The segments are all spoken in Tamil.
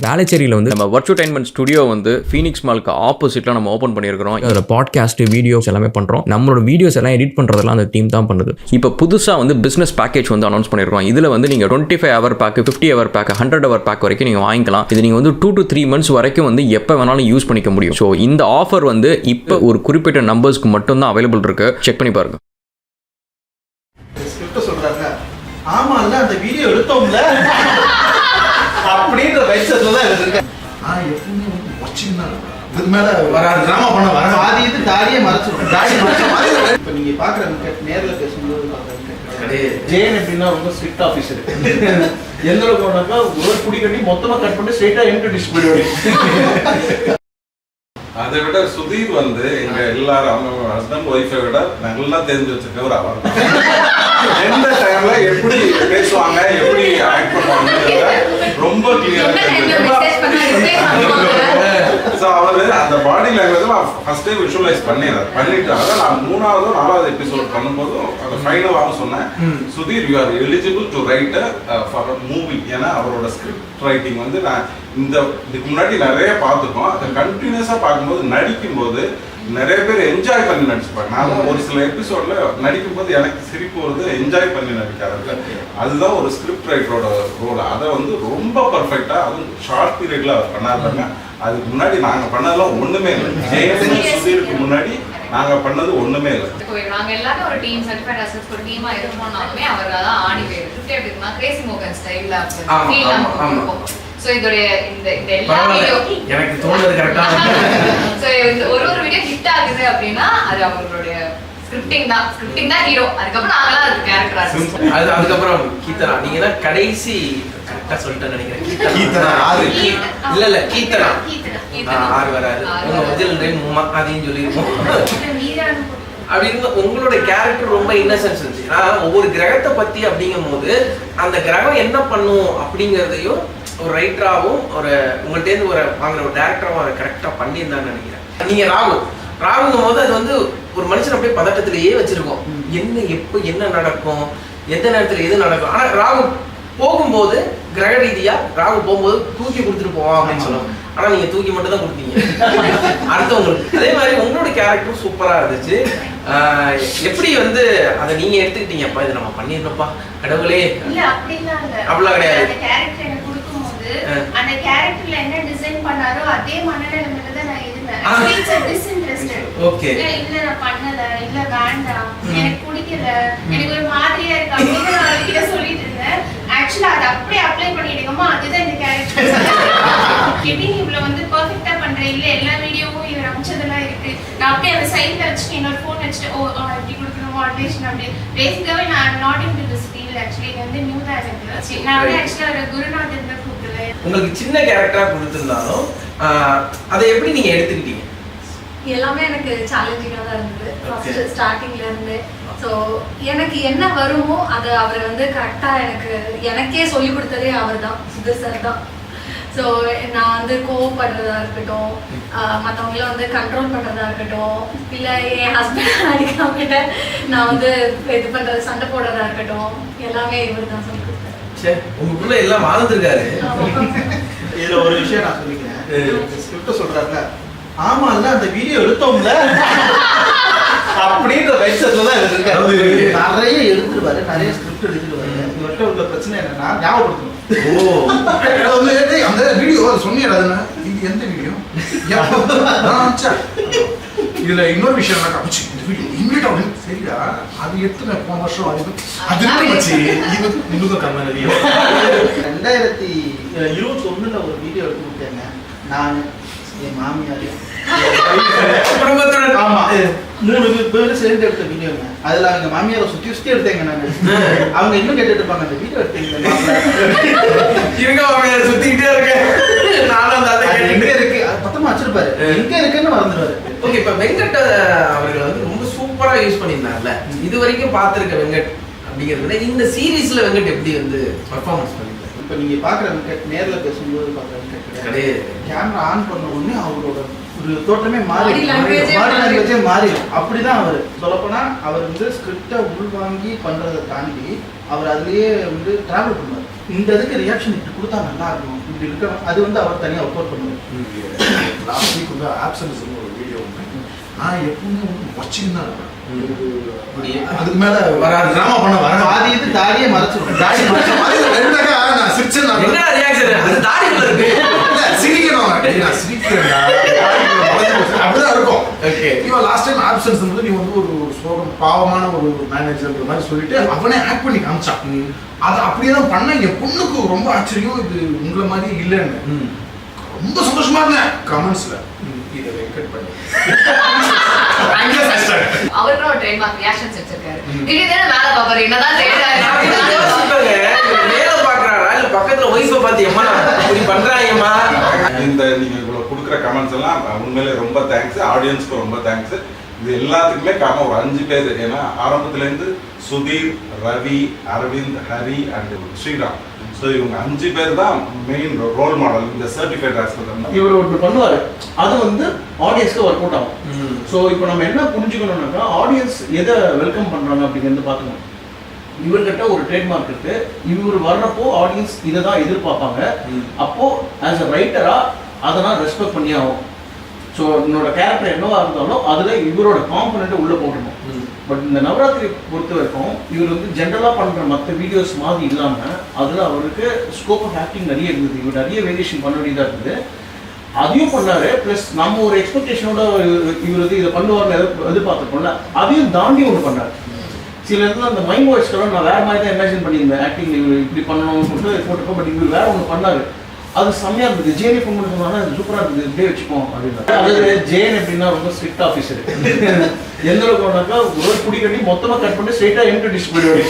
வேளச்சேரியில் வந்து நம்ம வர்ச்சுடைன்மெண்ட் ஸ்டுடியோ வந்து ஃபீனிக்ஸ் மாலுக்கு ஆப்போசிட்டில் நம்ம ஓப்பன் பண்ணியிருக்கிறோம். அதில் பாட்காஸ்ட் வீடியோஸ் எல்லாமே பண்ணுறோம். நம்மளோட வீடியோஸ் எல்லாம் எடிட் பண்ணுறதெல்லாம் அந்த டீம் தான் பண்ணுது. இப்போ புதுசாக வந்து பிஸ்னஸ் பேக்கேஜ் வந்து அனௌன்ஸ் பண்ணியிருக்கோம். இதில் வந்து நீங்கள் 25 hour pack, 50 hour pack, 100 hour pack வரைக்கும் நீங்கள் வாங்கிக்கலாம். இது நீங்கள் வந்து 2 to 3 months வரைக்கும் வந்து எப்போ வேணாலும் யூஸ் பண்ணிக்க முடியும். ஸோ இந்த ஆஃபர் வந்து இப்போ ஒரு குறிப்பிட்ட நம்பர்ஸ்க்கு மட்டும்தான் அவைலபிள் இருக்கு. செக் பண்ணி பாருங்க. ஆமா இல்ல அந்த வீடியோ எடுத்தோம்ல அப்படின்ற மைண்ட்செட்ல தான் இருக்கு. எப்பவுமே வந்து வாட்சிங் தான் இதுக்கு மேல வராது. டிராமா பண்ண வர பாதி இது தாடியே மறைச்சிடும். தாடி மறைச்ச மாதிரி இப்போ நீங்க பாக்குறவங்க நேர்ல பேசும்போது பாக்குறவங்க ஜெயன் எப்படின்னா ரொம்ப ஸ்ட்ரிக்ட் ஆஃபீஸர். எந்த அளவுக்கு போனாக்கா ஒரு குடி கட்டி மொத்தமா கட் பண்ணி ஸ்ட்ரெயிட்டா என்ட்ரி டிஷ் போயிடுவாங்க. அதை விட சுதீர் வந்து எங்க எல்லாரும் அவங்க ஹஸ்பண்ட் ஒய்ஃபை விட நல்லா தெரிஞ்சு வச்சிருக்கவர் அவர். எந்த டைம்ல எப்படி பேசுவாங்க, எப்படி ஆக்ட் பண்ணுவாங்க ரொம்ப கிளியரா அவரு அந்த பாடி லாங்குவேஜ் ஃபர்ஸ்டே விஷுவலைஸ் பண்ணிட்டு நான் 3வது 4வது எபிசோட் பண்ணும்போது அந்த ஃபைனலாக சொன்னேன், Sudhir you are eligible to write for a movie. ஏன்னா அவரோட ஸ்கிரிப்ட் ரைட்டிங் வந்து நான் இதுக்கு முன்னாடி நிறைய பார்த்துருக்கோம். அதை கண்டினியூஸாக பார்க்கும்போது நடிக்கும்போது நிறைய பேர் என்ஜாய் பண்ணி நடிச்சுப்பாங்க. நான் ஒரு சில எபிசோட்ல நடிக்கும்போது எனக்கு சிரிப்பு வருது, என்ஜாய் பண்ணி நடிக்கிறாங்க. அதுதான் ஒரு ஸ்கிரிப்ட் ரைட்டரோட ரோல். அதை வந்து ரொம்ப பர்ஃபெக்டா அதுவும் ஷார்ட் பீரியட்ல அவர் பண்ணாருங்க. அதுக்கு முன்னாடி நாங்க பண்ணதெல்லாம் ஒண்ணுமே இல்லை. ஜெயன் சுதீருக்கு முன்னாடி நாங்க பண்ணது ஒண்ணுமே இல்லை. நாங்க எல்லாரும் ஒரு டீம் சர்டிஃபைட் அசஸ் ஒரு டீமா இருக்கோம்னாலுமே அவர் தான் ஆணி வேறு எப்படின்னா கிரேசி மோகன் ஸ்டைல்ல ஃபீல். சோ இதோட இந்த எல்லா வீடியோ எனக்கு தோணுது கரெக்ட்டா. சோ ஒரு வீடியோ ஹிட் ஆகுது அப்படினா அது அவங்களுடைய ஸ்கிரிப்டிங் தான் ஹீரோ. அதுக்கு அப்புறம் நாங்களா அது கேரக்டர் ஆர்டிஸ்ட். அதுக்கு அப்புறம் கீர்த்தனா நீங்க தான் கடைசி கரெக்ட்டா சொல்லிட்டேன்னு நினைக்கிறேன். கீர்த்தனா ஆறு இல்ல கீர்த்தனா ஆறு வராது. உங்க ஒரிஜினல் நேம் உமா அதையும் சொல்லிருக்கோம். அப்படின்னு உங்களோட கேரக்டர் ரொம்ப இன்னசென்ஸ் இருந்துச்சு. ஒவ்வொரு கிரகத்தை பத்தி அப்படிங்கும் போது அந்த கிரகம் என்ன பண்ணும் அப்படிங்கறதையும் ஒரு ரைட்டராகவும் ஒரு உங்கள்கிட்ட ஒரு வாங்குற ஒரு டேரக்டராகவும் அதை கரெக்டாக பண்ணியிருந்தான்னு நினைக்கிறேன். நீங்கள் ராகுங்கும் போது அது வந்து ஒரு மனுஷன் அப்படியே பதட்டத்திலேயே வச்சிருக்கோம். என்ன எப்போ என்ன நடக்கும், எந்த நேரத்தில் எது நடக்கும். ஆனால் ராகு போகும்போது கிரக ரீதியாக ராகு போகும்போது தூக்கி கொடுத்துட்டு போவோம் அப்படின்னு சொல்லுவோம். ஆனால் நீங்கள் தூக்கி மட்டும் தான் கொடுத்தீங்க அடுத்தவங்களுக்கு. அதே மாதிரி உங்களோட கேரக்டரும் சூப்பராக இருந்துச்சு. எப்படி வந்து அதை நீங்கள் எடுத்துக்கிட்டீங்கப்பா, இதை நம்ம பண்ணிடணும்ப்பா கடவுளே அப்படிலாம் கிடையாது. அந்த கேரக்டர்ல என்ன டிசைன் பண்ணாரோ அதே மனநிலைமையில தான் நான் இருந்தேன். இட்ஸ் டிஸ்இன்ட்ரஸ்டட். ஓகே இல்ல நான் பண்ணல, இல்ல வேண்டாம், எனக்கு பிடிக்கல, எனக்கு ஒரு மாதிரியா இருக்கு அப்படின்னு நான் அவர்கிட்ட சொல்லிட்டு இருந்தேன். ஆக்சுவலா அதை அப்படியே அப்ளை பண்ணிடுங்கம்மா, அதுதான் இந்த கேரக்டர். எப்படி நீ இவ்வளவு வந்து பெர்ஃபெக்ட்டா பண்ற, இல்ல எல்லா வீடியோவும் இவர் அமைச்சதெல்லாம் இருக்கு, நான் அப்படியே அந்த சைட்ல வச்சுட்டு இன்னொரு போன் வச்சுட்டு எப்படி கொடுக்கணும் ஆல்டேஷன் அப்படி பேசிக்காவே நான் not in to this field. Actually இது வந்து நியூ தான் எனக்கு. நான் வந்து ஆக்சுவலா ஒரு குருநாதர் தான் கூப்பிடுவேன். உங்களுக்கு சின்ன கேரக்டரா கொடுத்திருந்தாலும் அதை எப்படி நீங்க எடுத்துக்கிட்டீங்க? எல்லாமே எனக்கு சேலஞ்சிங்கா தான் இருந்தது ஃபர்ஸ்ட் ஸ்டார்டிங்ல இருந்து. ஸோ எனக்கு என்ன வருமோ அதை அவர் வந்து கரெக்டா எனக்கே சொல்லி கொடுத்ததே அவர் தான், சுதர் சார் தான். ஸோ நான் வந்து கோவப்படுறதா இருக்கட்டும், மற்றவங்கள வந்து கண்ட்ரோல் பண்ணுறதா இருக்கட்டும், இல்லை என் ஹஸ்பண்ட் அடிக்காமட்ட நான் வந்து இது பண்ணுறது சண்டை போடுறதா இருக்கட்டும், எல்லாமே இவர் தான் சொல்லி கொடுத்தாரு. சரி, உங்களுக்குள்ள எல்லாம் வாழ்ந்துருக்காரு. இதுல ஒரு விஷயம் நான் சொல்லிக்கிறேன். ஸ்கிரிப்ட் சொல்றாங்க, ஆமா இல்ல அந்த வீடியோ எடுத்தோம்ல அப்படின்ற மைண்ட்செட்ல தான் இருக்காரு. நிறைய எடுத்துருவாரு, நிறைய ஸ்கிரிப்ட் எடுத்துருவாரு. இவர்கிட்ட உள்ள பிரச்சனை என்னன்னா ஞாபகப்படுத்தணும். அந்த வீடியோ சொன்னீங்க, எந்த வீடியோ இதுல இன்னொரு விஷயம் இந்த வீடியோ இன்வைட் ஆகும். சரிடா, அது எத்தனை போன வருஷம் அது இன்னும் கம்மி. 2021 ஒரு வீடியோ எடுத்து விட்டேங்க. நான் என் மாமியார் ஆமா 3 பேரும் சேர்ந்து எடுத்த வீடியோங்க. அதுல அவங்க மாமியாரை சுத்தி எடுத்தேங்க. நான் அவங்க இன்னும் கேட்டுட்டு இருப்பாங்க, அந்த வீடியோ எடுத்தீங்க மாமியார் சுத்திக்கிட்டே இருக்கேன். நானும் எங்க இருக்கு அது பத்தமா வச்சிருப்பாரு, எங்க இருக்குன்னு மறந்துடுவாரு. ஓகே, இப்ப வெங்கட் அவர்கள் வந்து ரொம்ப சூப்பரா யூஸ் பண்ணியிருந்தாங்கல்ல, இது வரைக்கும் பார்த்திருக்க வெங்கட் அப்படிங்கிறத இந்த சீரீஸ்ல வெங்கட் எப்படி வந்து பர்ஃபார்மன்ஸ் பண்ணிருக்காரு? இப்ப நீங்க பாக்குற வெங்கட் நேர்ல பேசும்போது பாக்குற வெங்கட் கிடையாது. கேமரா ஆன் பண்ண உடனே அவரோட ஒரு தோற்றமே மாறி லாங்குவேஜே மாறிடும். அப்படிதான் அவர் சொல்லப்போனா அவர் வந்து ஸ்கிரிப்டை உள்வாங்கி பண்றதை தாண்டி அவர் அதுலயே வந்து டிராவல் பண்ணுவார். இந்த இதுக்கு ரியாக்ஷன் இப்படி கொடுத்தா நல்லா இருக்கும், இப்படி இருக்கணும். அது வந்து அவர் தனியாக ஒர்க் பண்ணுவார். லாஸ்ட் வீக் வந்து ஆப்சன்ஸ்னு ஒரு வீடியோ ஒன்று, நான் எப்பவுமே வந்து வாட்சிங் தான் இருப்பேன். அதுக்கு மேல வராது, டிராமா பண்ண வர பாதி இது தாடியே மறைச்சிருக்கேன். தாடி மறைச்ச மாதிரி ரெண்டாக்கா நான் சிரிச்சேன். என்ன ரியாக்ஷன்? அது தாடிக்குள்ள இருக்கு. இல்ல சிரிக்கணும், நான் சிரிக்கிறேன்டா அப்படிதான் இருக்கும். ஓகே. இவன் லாஸ்ட் டைம் ஆப்சன்ஸ் வந்து நீ வந்து ஒரு சோகம் பாவமான ஒரு மேனேஜர் மாதிரி சொல்லிட்டு அவனே ஆக்ட் பண்ணி காமிச்சான். அதை அப்படியே தான் பண்ண. என் பொண்ணுக்கு ரொம்ப ஆச்சரியம், இது உங்களை மாதிரி இல்லைன்னு. ரொம்ப சந்தோஷமா இருந்தேன். கமெண்ட்ஸ்ல இதை வெங்கட் பண்ணி அவருக்கு ஒரு ட்ரேட்மார்க் ரியாக்ஷன்ஸ் வச்சிருக்காரு. திடீர்னு மேல பாப்பாரு, என்னதான் மேல பாக்குறாரா இல்ல பக்கத்துல ஒய்ஃபை பார்த்து எம்மா இப்படி பண்றாங்கம்மா. இந்த நீங்க இவ்வளவு கொடுக்குற கமெண்ட்ஸ் எல்லாம் உண்மையிலே ரொம்ப தேங்க்ஸ். ஆடியன்ஸ்க்கு ரொம்ப தேங்க்ஸ். இது எல்லாத்துக்குமே காரணம் ஒரு 5 பேர். ஏன்னா ஆரம்பத்துல இருந்து சுதீர், ரவி, அரவிந்த், ஹரி அண்ட் ஸ்ரீராம். ஸோ இவங்க 5 பேர் தான் மெயின் ரோல் மாடல் இந்த சர்டிஃபைட் ஆஸ்பெக்ட். இவர் ஒன்று பண்ணுவார், அது வந்து ஆடியன்ஸ்க்கு ஒர்க் அவுட் ஆகும். ஸோ இப்போ நம்ம என்ன புரிஞ்சுக்கணும்னாக்கா ஆடியன்ஸ் எதை வெல்கம் பண்ணுறாங்க அப்படிங்கிறது பார்த்துக்கணும். இவர்கிட்ட ஒரு ட்ரேட்மார்க் இருக்கு, இவர் வர்றப்போ ஆடியன்ஸ் இதை தான் எதிர்பார்ப்பாங்க. அப்போ ஆஸ் அ ரைட்டரா அதை நான் ரெஸ்பெக்ட் பண்ணி ஆகும். ஸோ என்னோட கேரக்டர் என்னவா இருந்தாலும் அதில் இவரோட காம்பனண்ட்டை உள்ளே போட்டணும். பட் இந்த நவராத்திரி பொறுத்த வரைக்கும் இவர் வந்து ஜென்ரலாக பண்ணுற மற்ற வீடியோஸ் மாதிரி இல்லாமல் அதில் அவருக்கு ஸ்கோப் ஆஃப் ஆக்டிங் நிறைய இருந்தது. இவர் நிறைய வேரியேஷன் பண்ண வேண்டியதாக இருந்தது. அதையும் பண்ணாரு. ப்ளஸ் நம்ம ஒரு எக்ஸ்பெக்டேஷனோட இவர் வந்து இதை பண்ணுவார்னு எதிர்பார்த்துருப்போம்ல, அதையும் தாண்டி ஒன்று பண்ணார். சில இடத்துல அந்த மைண்ட் வாய்ஸ்க்கெல்லாம் நான் வேற மாதிரி தான் இமேஜின் பண்ணியிருந்தேன். ஆக்டிங் இவர் இப்படி பண்ணணும்னு சொல்லிட்டு போட்டிருப்போம். பட் இவர் வேற ஒன்று பண்ணாரு, அது செம்மையா இருந்தது. ஜேனே ஃபோன் பண்ணி சொன்னாங்க, அது சூப்பராக இருக்குது, இப்படியே வச்சுப்போம் அப்படின்னா. அதாவது ஜேன் எப்படின்னா ரொம்ப ஸ்ட்ரிக்ட் ஆஃபீஸர். எந்த அளவுக்கு போனாக்கா ஒரு குடி கட்டி மொத்தமாக கட் பண்ணி ஸ்ட்ரெயிட்டாக எம் டு டிஷ் போயிடுவாரு.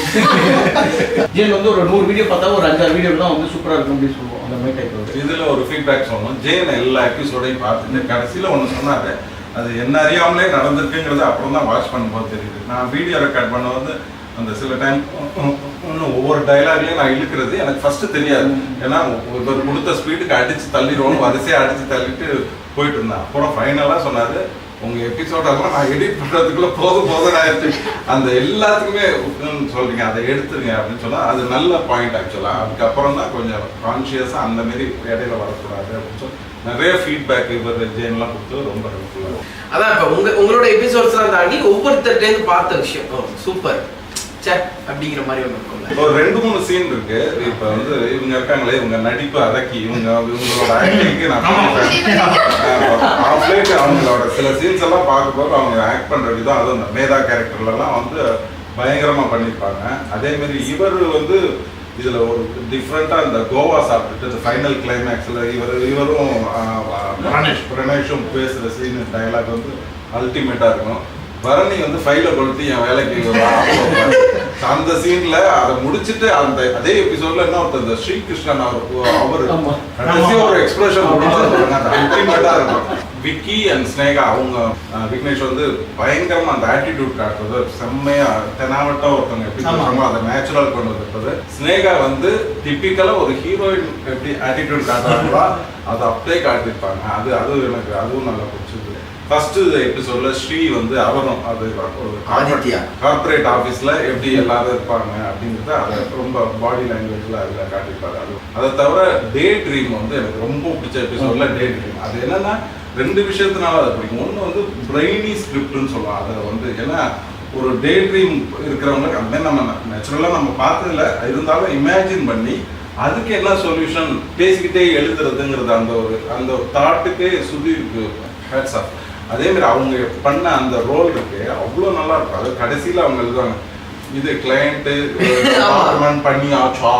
ஜேன் வந்து ஒரு 100 வீடியோ பார்த்தா ஒரு 5-6 வீடியோ தான் வந்து சூப்பராக இருக்கும் அப்படின்னு சொல்லுவோம். அந்த மாதிரி டைப். இதுல ஒரு ஃபீட்பேக் சொல்லணும். ஜெயன் எல்லா எபிசோடையும் பார்த்துட்டு கடைசியில ஒன்று சொன்னாரு, அது என்ன அறியாமலே நடந்திருக்குங்கிறது அப்புறம் தான் வாட்ச் பண்ணும்போது தெரியுது. நான் வீடியோ ரெக்கார்ட் பண்ண வந்து அந்த சில டைம் ஒவ்வொரு டைலாக்லையும் நான் இழுக்கிறது எனக்கு ஃபர்ஸ்ட் தெரியாது. ஏன்னா ஒரு கொடுத்த ஸ்பீடுக்கு அடிச்சு தள்ளிடுவோம், வரிசையாக அடிச்சு தள்ளிட்டு போயிட்டு இருந்தேன். அப்புறம் ஃபைனலாக சொன்னாரு, உங்க எபிசோடெல்லாம் நான் எடிட் பண்றதுக்குள்ள போதும் ஆயிடுச்சு, அந்த எல்லாத்துக்குமே சொல்றீங்க, அதை எடுத்துருங்க அப்படின்னு சொன்னா அது நல்ல பாயிண்ட் ஆக்சுவலா. அதுக்கப்புறம் தான் கொஞ்சம் கான்சியஸா அந்த மாதிரி இடையில வரக்கூடாது அப்படின்னு சொல்லி நிறைய ஃபீட்பேக் இவர் ஜெயின்லாம் கொடுத்து ரொம்ப ஹெல்ப்ஃபுல்லா. அதான் இப்போ உங்களோட எபிசோட்ஸ்லாம் தாண்டி ஒவ்வொருத்தர்ட்டேருந்து பார்த்த விஷயம் சூப்பர் அப்படிங்கிற மாதிரி ஒன்று இருக்கும்ல. ஒரு 2-3 சீன் இருக்கு. இப்ப வந்து இவங்க இருக்காங்களே, இவங்க நடிப்பு அடக்கி இவங்களோட ஆக்டிங்க்கு நான் அவங்களோட சில சீன்ஸ் எல்லாம் பார்க்கும்போது அவங்க ஆக்ட் பண்ற விதம், அதுவும் இந்த மேதா கேரக்டர்லாம் வந்து பயங்கரமா பண்ணியிருப்பாங்க. அதே மாதிரி இவர் வந்து இதுல ஒரு டிஃப்ரெண்டா இந்த கோவா சாப்பிட்டுட்டு ஃபைனல் கிளைமேக்ஸ்ல இவரும் பிரணேஷும் பேசுற சீன் டைலாக் வந்து அல்டிமேட்டா இருக்கும். பரணி வந்து ஃபைல கொளுத்தி என் வேலைக்கு அந்த சீன்ல அதை முடிச்சுட்டு அந்த அதே எபிசோட்ல என்ன ஒருத்தர் ஸ்ரீகிருஷ்ணன் அவரு ஒரு எக்ஸ்பிரஷன் அல்டிமேட்டா இருக்கும். விக்கி அண்ட் ஸ்னேகா அவங்க விக்னேஷ் வந்து பயங்கரமா அந்த ஆட்டிடியூட் காட்டுறது செம்மையா தெனாவட்டா ஒருத்தவங்க எப்படி சொல்றாங்களோ அதை நேச்சுரல் கொண்டு வந்துருப்பது. ஸ்னேகா வந்து டிப்பிக்கலா ஒரு ஹீரோயின் எப்படி ஆட்டிடியூட் காட்டுறாங்களோ அதை அப்படியே காட்டிருப்பாங்க. அது எனக்கு அதுவும் நல்லா பிடிச்சது. ஃபர்ஸ்ட் எபிசோட்ல ஸ்ரீ வந்து அவரும் அது கார்பரேட் ஆஃபீஸ்ல எப்படி எல்லாரும் இருப்பாங்க அப்படிங்கிறத அதை ரொம்ப பாடி லாங்குவேஜ்ல அதில் காட்டியிருப்பாரு. அதை தவிர டே ட்ரீம் வந்து எனக்கு ரொம்ப பிடிச்ச எபிசோட்ல டே ட்ரீம். அது என்னன்னா 2 விஷயத்தினால அதை பிடிக்கும். ஒன்று வந்து பிரெய்னி ஸ்கிரிப்ட்னு சொல்லலாம். அதில் வந்து ஏன்னா ஒரு டே ட்ரீம் இருக்கிறவங்களுக்கு அந்த நம்ம நேச்சுரலாக நம்ம பார்த்ததில்ல, இருந்தாலும் இமேஜின் பண்ணி அதுக்கு என்ன சொல்யூஷன் பேசிக்கிட்டே எழுதுறதுங்கிறது அந்த ஒரு தாட்டுக்கே சுதீருக்கு ஹேட்ஸ் ஆஃப். அதே மாதிரி அவங்க பண்ண அந்த ரோல் இருக்கு, அவ்வளோ நல்லா இருக்கும். அது கடைசியில் அவங்க எழுதுவாங்க, இது கிளையண்ட்டு பண்ணியாச்சா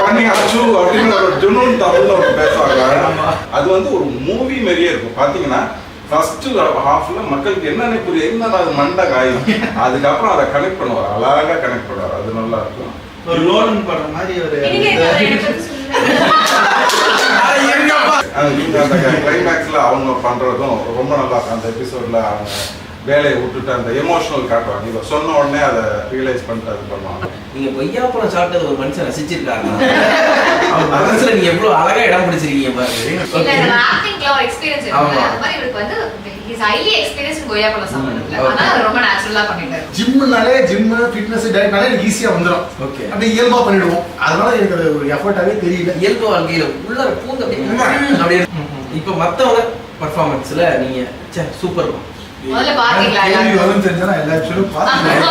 பண்ணியாச்சு அப்படின்னு ஒரு ஜுனூன் தமிழ்ல ஒரு பேசுவாங்க. அது வந்து ஒரு மூவி மாதிரியே இருக்கும். பார்த்தீங்கன்னா ஃபர்ஸ்ட் ஹாஃப்ல மக்களுக்கு என்னென்ன புரியும், என்னடா அது மண்டை காயும், அதுக்கப்புறம் அதை கனெக்ட் பண்ணுவார், அழகா கனெக்ட் பண்ணுவார். அது நல்லா இருக்கும். ஒரு லோன் பண்ற மாதிரி ஒரு அந்த கிளைமேக்ஸ்ல அவங்க பண்றதும் ரொம்ப நல்லா இருக்கும். அந்த எபிசோட்ல அவங்க வேலையை விட்டுட்டு அந்த எமோஷனல் காட்டுவாங்க. இவ சொன்ன உடனே அதை ரியலைஸ் பண்ணிட்டு அது பண்ணுவாங்க. நீங்க கொய்யாப்பழம் சாப்பிட்டது ஒரு மனுஷன் ரசிச்சிருக்காங்க. மனசுல நீங்க எவ்வளவு அழகா இடம் பிடிச்சிருக்கீங்க பாருங்க. இல்ல நம்ம ஆக்டிங்ல ஒரு எக்ஸ்பீரியன்ஸ் இருக்கு. அந்த மாதிரி இவருக்கு வந்து இஸ் ஹைலி எக்ஸ்பீரியன்ஸ் கொய்யாப்பழம் சாப்பிடுறதுல. அதனால அது ரொம்ப நேச்சுரலா பண்ணிட்டாரு. ஜிம்னாலே ஃபிட்னஸ் டயட்னாலே எனக்கு ஈஸியா வந்துடும். ஓகே. அப்படியே இயல்பா பண்ணிடுவோம். அதனால எனக்கு அது ஒரு எஃபர்ட்டாவே தெரியல. இயல்பு வாழ்க்கையில உள்ள பூந்து அப்படியே இப்போ மத்தவங்க பர்ஃபார்மன்ஸ்ல நீங்க சூப்பர் முதல்ல பாத்தீங்களா? வரும்னு தெரிஞ்சா எல்லா விஷயமும் பார்த்துக்கிறேன்.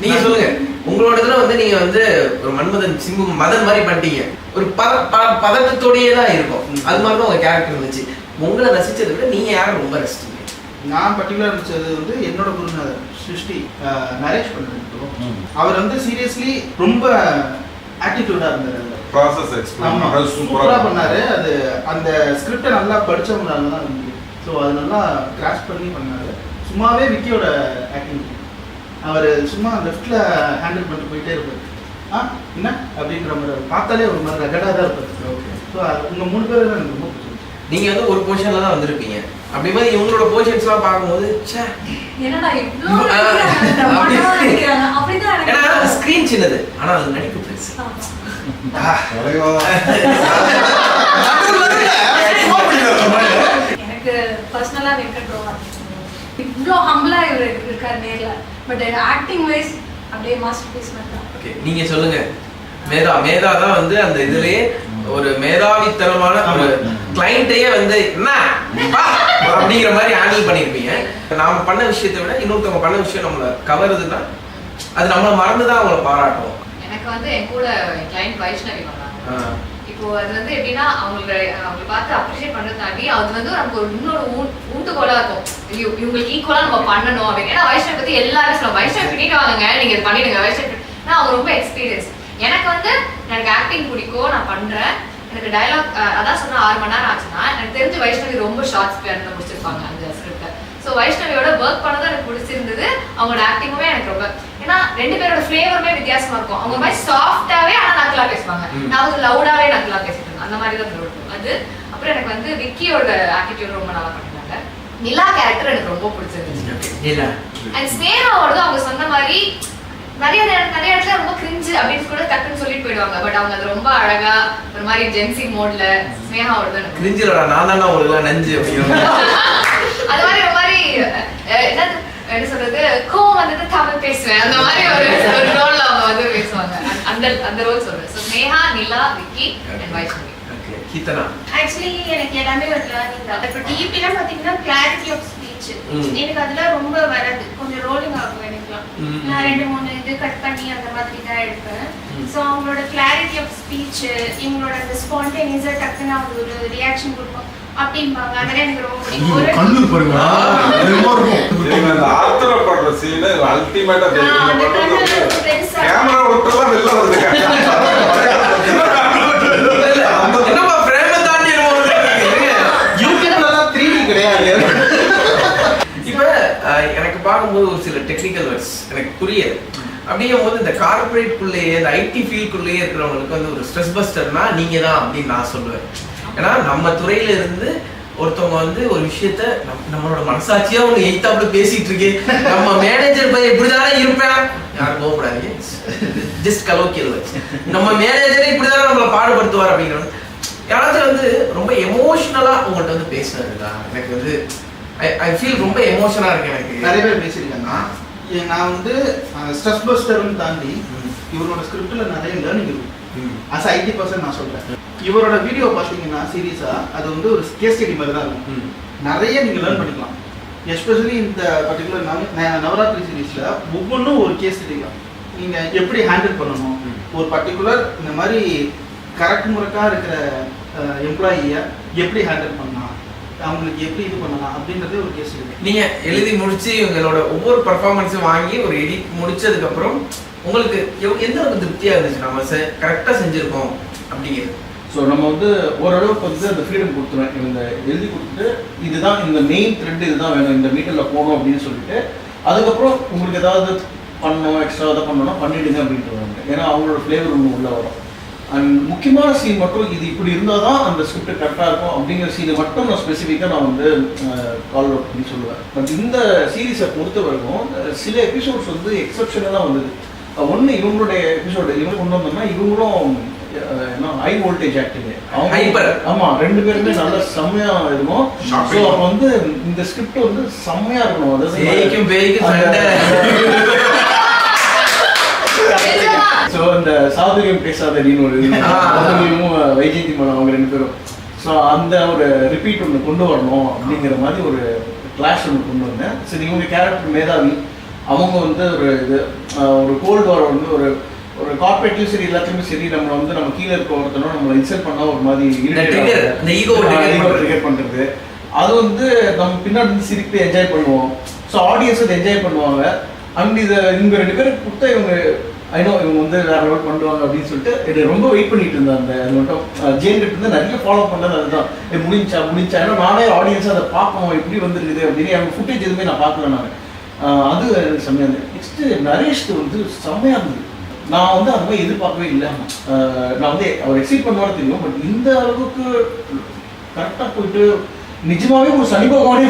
நீங்க சொல்லுங்க, உங்களோட இதுல வந்து நீங்க வந்து ஒரு மன்மதன் சிம்பு மதன் மாதிரி பண்ணிட்டீங்க. ஒரு பதட்டத்தோடயே தான் இருக்கும். அது மாதிரி தான் உங்க கேரக்டர் இருந்துச்சு. உங்களை ரசிச்சதை விட நீங்க யாரும் ரொம்ப ரசிச்சீங்க? நான் பர்டிகுலர் இருந்துச்சது வந்து என்னோட குருநாதர் சிருஷ்டி நரேஷ் பண்ணிருக்கோம். அவர் வந்து சீரியஸ்லி ரொம்ப ஆட்டிடியூடா இருந்தார். ப்ராசஸ் எக்ஸ்பிளைன் சூப்பரா பண்ணாரு. அது அந்த ஸ்கிரிப்டை நல்லா படிச்சவங்களால தான் முடியும். ஸோ அது நல்லா கிராஷ் பண்ணி பண்ணாரு. சும்மாவே விக்கியோட ஆக்டிங் அவர் சும்மா லெஃப்ட்ல ஹேண்டில் பண்ணிட்டு போயிட்டே இருப்பார். என்ன அப்படின்ற மாதிரி பார்த்தாலே ஒரு மாதிரி ரகடாக தான் இருப்பார். ஓகே. ஸோ உங்கள் 3 பேர் எனக்கு ரொம்ப பிடிச்சிருக்கு. நீங்க வந்து ஒரு பொசிஷன்ல தான் வந்திருப்பீங்க. அப்படி மாதிரி இவங்களோட பொசிஷன்ஸ்லாம் பார்க்கும்போது என்னடா இவ்ளோ நடிக்கிறாங்க அப்படிதான் ஏன்னா ஸ்கிரீன் சின்னது ஆனா அது நடிப்பு பெருசு. எனக்கு பர்சனலா வெங்கட் ப்ரோ இவ்ளோ ஹம்பிளா இவர் இருக்காரு நேர்ல. பட் ஆக்டிங் வைஸ் அப்படியே மாஸ்டர் பீஸ் மாதிரி. ஓகே, நீங்க சொல்லுங்க. மேதா தான் வந்து அந்த இதுலயே ஒரு மேதாவித்தனமான ஒரு கிளையண்ட்டையே வந்து என்ன அப்படிங்கிற மாதிரி ஹேண்டில் பண்ணிருப்பீங்க. நாம பண்ண விஷயத்தை விட இன்னொருத்தவங்க பண்ண விஷயம் நம்மள கவருதுன்னா அது நம்மள மறந்துதான் அவங்கள பாராட்டுவோம். எனக்கு வந்து என் கூட கிளையண்ட் வைஷ்ணவி வந்தாங்க. இப்போ அது வந்து எப்படின்னா அவங்களை பார்த்து அப்ரிஷியேட் பண்றது தாண்டி அது வந்து நமக்கு ஒரு இன்னொரு ஊண்டுகோலா இருக்கும். இவங்களுக்கு ஈக்குவலா நம்ம பண்ணணும் அப்படின்னு. ஏன்னா வைஷ்ணவி பத்தி எல்லாரும் சொல்லுவாங்க, வைஷ்ணவி பண்ணிட்டு வாங்க நீங்க இது பண்ணிடுங்க வைஷ்ணவி. அவங்க ரொம்ப எக்ஸ்பீரியன்ஸ். எனக்கு வந்து எனக்கு ஆக்டிங் பிடிக்கும், நான் பண்றேன். எனக்கு டயலாக் அதான் சொன்னா 6 மணி நேரம் ஆச்சுன்னா எனக்கு தெரிஞ்சு வைஷ்ணவி ரொம்ப ஷார்ட் ஸ்பேன்ல முடிச்சிருப்பாங்க அந்த ஸ்கிரிப்டை. ஸோ வைஷ்ணவியோட ஒர்க் பண்ணதும் எனக்கு பிடிச்சிருந்தது. அவங்களோட ஆக்டிங்குமே எனக்கு ரொம்ப, ஏன்னா 2 பேரோட ஃபிளேவருமே வித்தியாசமா இருக்கும். அவங்க மாதிரி சாஃப்டாவே ஆனா நக்கலா பேசுவாங்க. நான் வந்து லவுடாவே நக்கலா பேசிட்டு இருந்தேன். அந்த மாதிரி தான் இருக்கும் அது. அப்புறம் எனக்கு வந்து விக்கியோட ஆட்டிடியூட் ரொம்ப நல்லா பண்ணிருந்தாங்க. நிலா கேரக்டர் எனக்கு ரொம்ப பிடிச்சிருந்துச்சு. அண்ட் ஸ்னேகாவோட அவங்க சொன்ன மாதிரி நிறைய இடத்துல ரொம்ப கிரிஞ்சு அப்படின்னு கூட டக்குன்னு சொல்லிட்டு போயிடுவாங்க. பட் அவங்க அது ரொம்ப அழகா ஒரு மாதிரி ஜென்சி மோட்ல ஸ்னேகாவோட தான் கிரிஞ்சிலடா நான் தானே ஒரு நஞ்சு அப்படிங்கிற அது மாதிரி ஒரு மாதிரி என்ன சொல்றது கோவம் வந்து தமிழ் பேசுவேன் அந்த மாதிரி ஒரு ரோல்ல அவங்க வந்து பேசுவாங்க. அந்த ரோல் சொல்றேன். So Sneha, Nila, Vicky and Vaishnavi. Geethana actually எனக்கு எல்லாமே ஒரு லேர்னிங் தான். இப்போ டிபிலாம் பார்த்தீங்கன்னா கிளாரிட்டி ஆஃப் ஸ்பீச் எனக்கு அதெல்லாம் ரொம்ப வராது. கொஞ்சம் ரோலிங் ஆகும் எனக்குலாம். நான் 2-3 இது கட் பண்ணி அந்த மாதிரி தான் எடுப்பேன். ஸோ அவங்களோட கிளாரிட்டி ஆஃப் ஸ்பீச், இவங்களோட அந்த ஸ்பான்டேனியஸா டக்குன்னு அவங்க ஒரு ரியாக்ஷன் கொடுப்போம் அப்படிம்பாங்க. அதெல்லாம் எனக்கு ரொம்ப பிடிக்கும். கண்ணூர் பாருங்க அந்த ஆத்திரப்படுற சீன் அல்டிமேட்டா கேமரா விட்டுலாம் வெளில வருது. என்னப்பா பிரேம தாண்டி யூடியூப்லாம் 3D கிடையாது. இப்ப எனக்கு பார்க்கும்போது ஒரு சில டெக்னிக்கல் வேர்ட்ஸ் எனக்கு புரியாது. அப்படிங்கும் போது இந்த கார்பரேட் குள்ளேயே இந்த ஐடி ஃபீல்டுக்குள்ளேயே இருக்கிறவங்களுக்கு வந்து ஒரு ஸ்ட்ரெஸ் பஸ்டர்னா நீங்க தான் அப்படின்னு நான் சொல்லுவேன். ஏன்னா நம்ம துறையில இருந்து ஒருத்தவங்க வந்து ஒரு விஷயத்த நம்மளோட மனசாட்சியா அவங்க எய்த்தாப்புல பேசிட்டு இருக்கே, நம்ம மேனேஜர் பையன் இப்படிதானே இருப்பேன், யாரும் போகக்கூடாது, ஜஸ்ட் கலோக்கியல் வச்சு நம்ம மேனேஜரே இப்படிதானே நம்மளை பாடுபடுத்துவார் அப்படிங்கிறது. யாராவது வந்து ரொம்ப எமோஷனலா உங்கள்கிட்ட வந்து பேசினதுதா எனக்கு வந்து ஐ ஃபீல் ரொம்ப எமோஷனா இருக்கு. எனக்கு நிறைய பேர் பேசியிருக்காங்க. நான் வந்து ஸ்ட்ரெஸ் பஸ்டர்னு தாண்டி இவரோட ஸ்கிரிப்ட்ல நிறைய லேர்னிங் இருக்கும். அஸ் ஐடி பர்சன் நான் சொல்றேன். இவரோட வீடியோ பார்த்தீங்கன்னா சீரியஸா அது வந்து ஒரு கேஸ் ஸ்டடி மாதிரி தான் இருக்கும். நிறைய நீங்க லேர்ன் பண்ணிக்கலாம். எஸ்பெஷலி இந்த பர்டிகுலர் நவராத்திரி சீரீஸ்ல ஒவ்வொன்றும் ஒரு கேஸ் ஸ்டடி தான். நீங்க எப்படி ஹேண்டில் பண்ணணும், ஒரு பர்டிகுலர் இந்த மாதிரி கரெக்ட் முறைக்கா இருக்கிற எம்ப்ளாயியை எப்படி ஹேண்டில் பண்ணலாம், அவங்களுக்கு எப்படி இது பண்ணலாம் அப்படின்றதே ஒரு கேஸ் ஸ்டடி. நீங்க எழுதி முடிச்சு உங்களோட ஒவ்வொரு பர்ஃபார்மன்ஸும் வாங்கி ஒரு எடிட் முடிச்சதுக்கு அப்புறம் உங்களுக்கு எந்த அளவுக்கு திருப்தியா இருந்துச்சு, நம்ம கரெக்டா செஞ்சிருக்கோம் அப்படிங்கிறது? ஸோ நம்ம வந்து ஓரளவுக்கு வந்து அந்த ஃப்ரீடம் கொடுத்துருவேன். இந்த எழுதி கொடுத்துட்டு இதுதான் இந்த மெயின் த்ரெட், இதுதான் வேணும், இந்த மீட்டரில் போகணும் அப்படின்னு சொல்லிட்டு அதுக்கப்புறம் உங்களுக்கு ஏதாவது பண்ணணும், எக்ஸ்ட்ரா எதாவது பண்ணணும்னா பண்ணிவிடுங்க அப்படின்ட்டு. ஏன்னா அவங்களோட ஃப்ளேவர் ஒன்று உள்ளே வரும். அண்ட் முக்கியமான சீன் மட்டும் இது இப்படி இருந்தால் தான் அந்த ஸ்கிரிப்ட் கரெக்டாக இருக்கும் அப்படிங்கிற சீனை மட்டும் நான் ஸ்பெசிஃபிக்காக நான் வந்து கால் அவுட் பண்ணி சொல்லுவேன். பட் இந்த சீரீஸை பொறுத்த வரைக்கும் சில எபிசோட்ஸ் வந்து எக்ஸப்ஷனலாக வந்தது. ஒன்று இவங்களுடைய எபிசோடு இவங்க கொண்டு வந்தோம்னா இவங்களும் ஹை வோல்டேஜ் ஆக்டிங் Hyper. ஆமா 2 பேருமே நல்ல செம்மையா இருக்கும். Shopping. ஸோ அப்போ வந்து இந்த ஸ்கிரிப்ட் வந்து செம்மையா இருக்கணும். பேய்க்கும் பேய்க்கும் சண்டை. ஸோ அந்த சாதுரியம் பேசாதடின்னு ஒரு வைஜெயந்தி மனம் அவங்க 2 பேரும். ஸோ அந்த ஒரு ரிப்பீட் ஒன்று கொண்டு வரணும் அப்படிங்கிற மாதிரி ஒரு கிளாஷ் ஒன்று கொண்டு வந்தேன். சரி இவங்க கேரக்டர் மேதாவி, அவங்க வந்து ஒரு இது ஒரு கோல்டு வார் வந்து ஒரு ஒரு கார்பரேட்லையும் சரி எல்லாத்துலேயுமே சரி நம்மளை வந்து நம்ம கீழே இருக்க ஒருத்தனோ நம்மளை இன்சல்ட் பண்ணால் ஒரு மாதிரி ஈகோ ட்ரிகர் பண்ணுறது, அது வந்து நம்ம பின்னாடி வந்து சிரிப்பு என்ஜாய் பண்ணுவோம். ஸோ ஆடியன்ஸ் அதை என்ஜாய் பண்ணுவாங்க. அண்ட் இதை இவங்க 2 பேருக்கு கொடுத்தா இவங்க ஐநோ இவங்க வந்து வேற லெவல் பண்ணுவாங்க அப்படின்னு சொல்லிட்டு இது ரொம்ப வெயிட் பண்ணிட்டு இருந்தேன். அந்த அது மட்டும் ஜெயின் கிட்ட இருந்து நிறைய ஃபாலோ பண்ணது அதுதான். முடிஞ்சா ஏன்னா நானே ஆடியன்ஸாக அதை பார்க்கணும் எப்படி வந்துருக்குது அப்படின்னு அவங்க ஃபுட்டேஜ் எதுவுமே நான் பார்க்கல. நான் அது எனக்கு செம்மையாக இருந்தது. நெக்ஸ்ட்டு நரேஷ்க்கு வந்து செம்மையாக இருந்தது. நான் வந்து அந்த மாதிரி எதிர்பார்க்கவே இல்லை. நான் வந்து அவர் எக்ஸைட் பண்ணுவாரு தெரியும், பட் இந்த அளவுக்கு கரெக்டாக போயிட்டு நிஜமாவே ஒரு சனி பகவானே